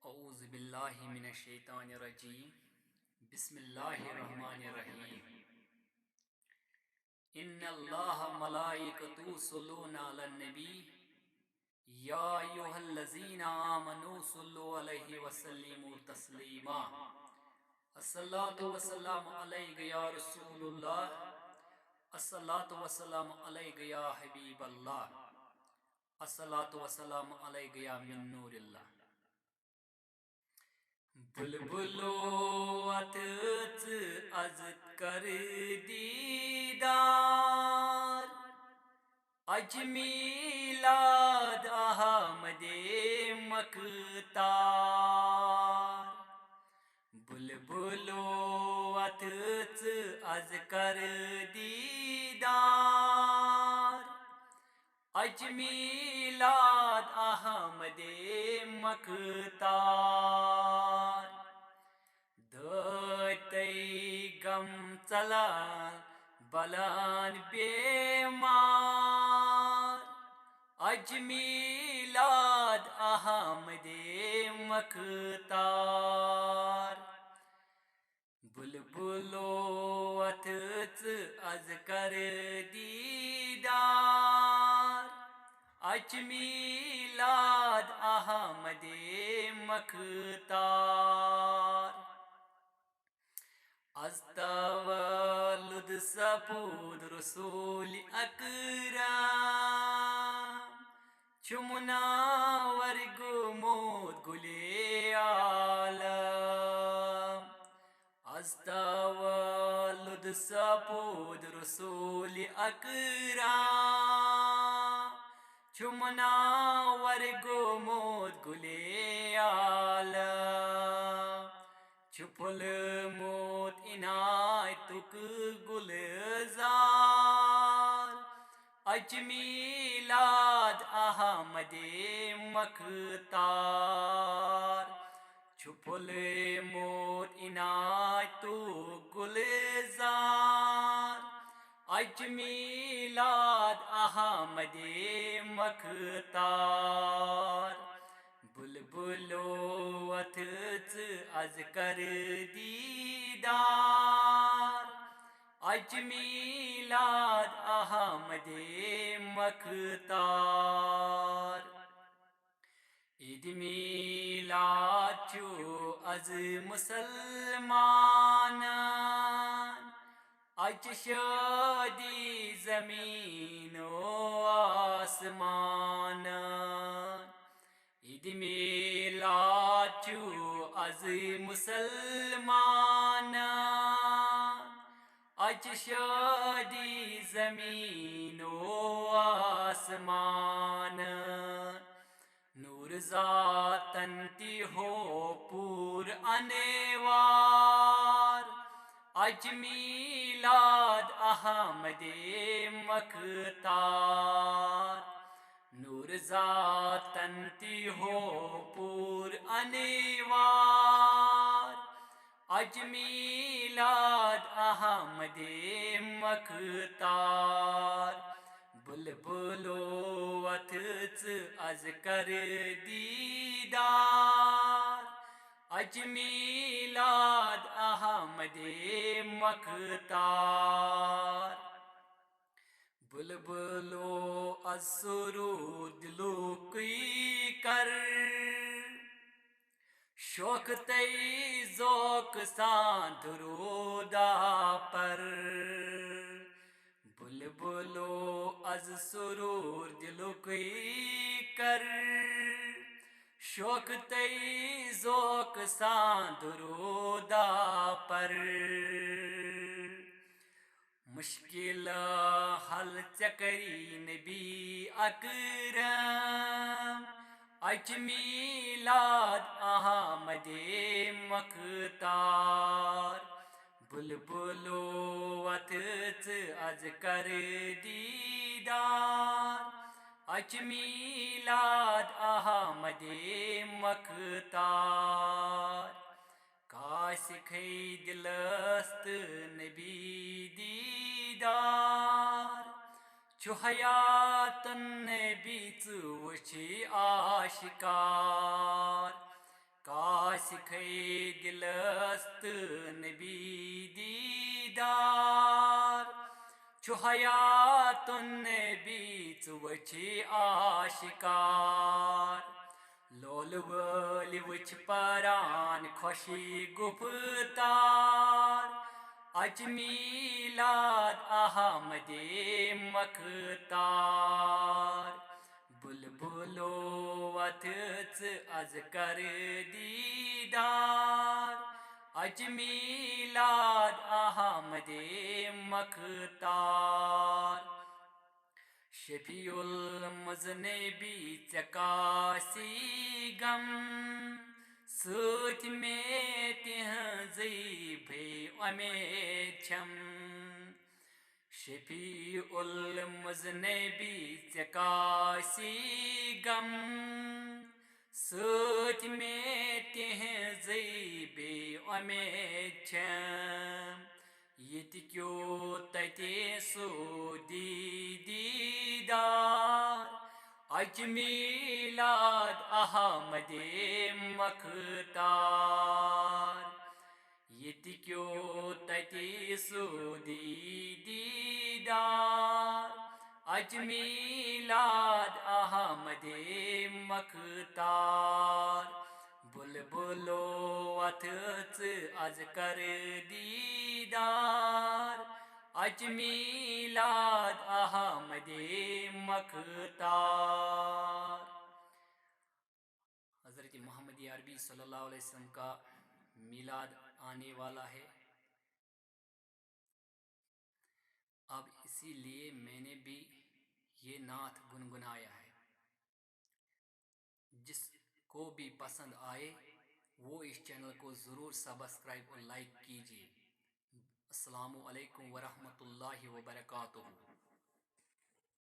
औज़ु बिल्लाहि मिनश शैतानिर रजीम बिस्मिल्लाहिर्रहमानिर्रहीम इन्नल्लाहा मलाइकतुहु यस्सल्लूना अलन नबी या अय्युहल्लज़ीना आमनू सल्लु अलैहि वसल्लिमू तस्लीमा अस्सलातु वस्सलामु अलैका या रसूलुल्लाह अस्सलातु वस्सलामु अलैका या हबीबल्लाह अस्सलातु वस्सलामु अलैका या मिन नूरिल्लाह। बुलबुलो अतच अज कर दीदार अजमीलाद अहमदे मकतार। बुलबुलो अतच अज कर दीदार अजमीलाद अहमदे मकतार। धतै गम चलान बलान बेमार अजमीलाद अहमदे मकतार। बुलबुलो अतच अज कर दीदार अजमीलाद अहमदे मकतार। अज तवल्लुद सपूद रसूल अकरम चुमुनावर गुमूद गुले आलम। अज तवल्लुद सपूद रसूल अकरम चुमुनावर गुमूद गुले आलम। छुपुल मोत इनायतुक गुलजार अजमीलाद अहमदे मकतार। छुपुल मोत इनायतुक गुलजार अजमीलाद अहमदे मकतार। बुलबुलो अतच अज कर दीदार अजमीलाद अहमदे मकतार। ईद मिलाद छु अज मुसलमानन अज शादी ज़मीनो आसमानन। ईद मिलाद छु अज मुसलमानन अज शादी ज़मीनो आसमानन। नूर ज़ातन ती हो पूर अनवार अजमीलाद अहमदे मकतार। नूर ज़ातन ती हो पूर अनवार अजमीलाद अहमदे मकतार। बुलबुलो अतच अज कर दीदार अजमीलाद अहमदे मकतार। बुलबुलो असुरूद लुकी कर शौक तई ज़ौक सां दुरूदा पर। बुलबुलो अज सुरूद लुकी कर शौक तई ज़ौक सां दुरूदा पर। मुश्किल हल चकरी नबी अकरम अजमीलाद अहमदे मकतार। बुलबुलो अतच अज कर दीदार अजमीलाद अहमदे मकतार। काश खै दिलस्त नबी दीदार छु हयातन नबी च वुछ आशिकार। काश खै दिलस्त नबी दीदार छु हयातुन नबी छु वछि आशिकार लोल वोलि वुछ परान खुशी गुफ्तार अज मीलाद अहमदे मखतार बुलबुलो वथच अज कर दीदार अज मीलाद अहमदे मखतार शफीउल मुज़नबी चकासी गम सत में तिहज़ी भे उमेद छम शफीउल मुज़नबी चकासी गम सत में तिहज़ी भे उमेद छम यति क्यों तते सूदी दीदार अज मीलाद अहमदे मखतार यति क्यों तते सूदी दीदार अज मीलाद अहमदे मखतार बुलबुलो अथच अज कर दीदार अज मीलाद अहमदे मखतार। हज़रत मोहम्मद अरबी सल्लल्लाहु अलैहि वसल्लम का मीलाद आने वाला है। अब इसीलिए मैंने भी ये नात गुनगुनाया है। जिसको भी पसंद आए वो इस चैनल को ज़रूर सब्सक्राइब और लाइक कीजिए। अस्सलामु अलैकुम वरहमतुल्लाहि वबरकातुहू।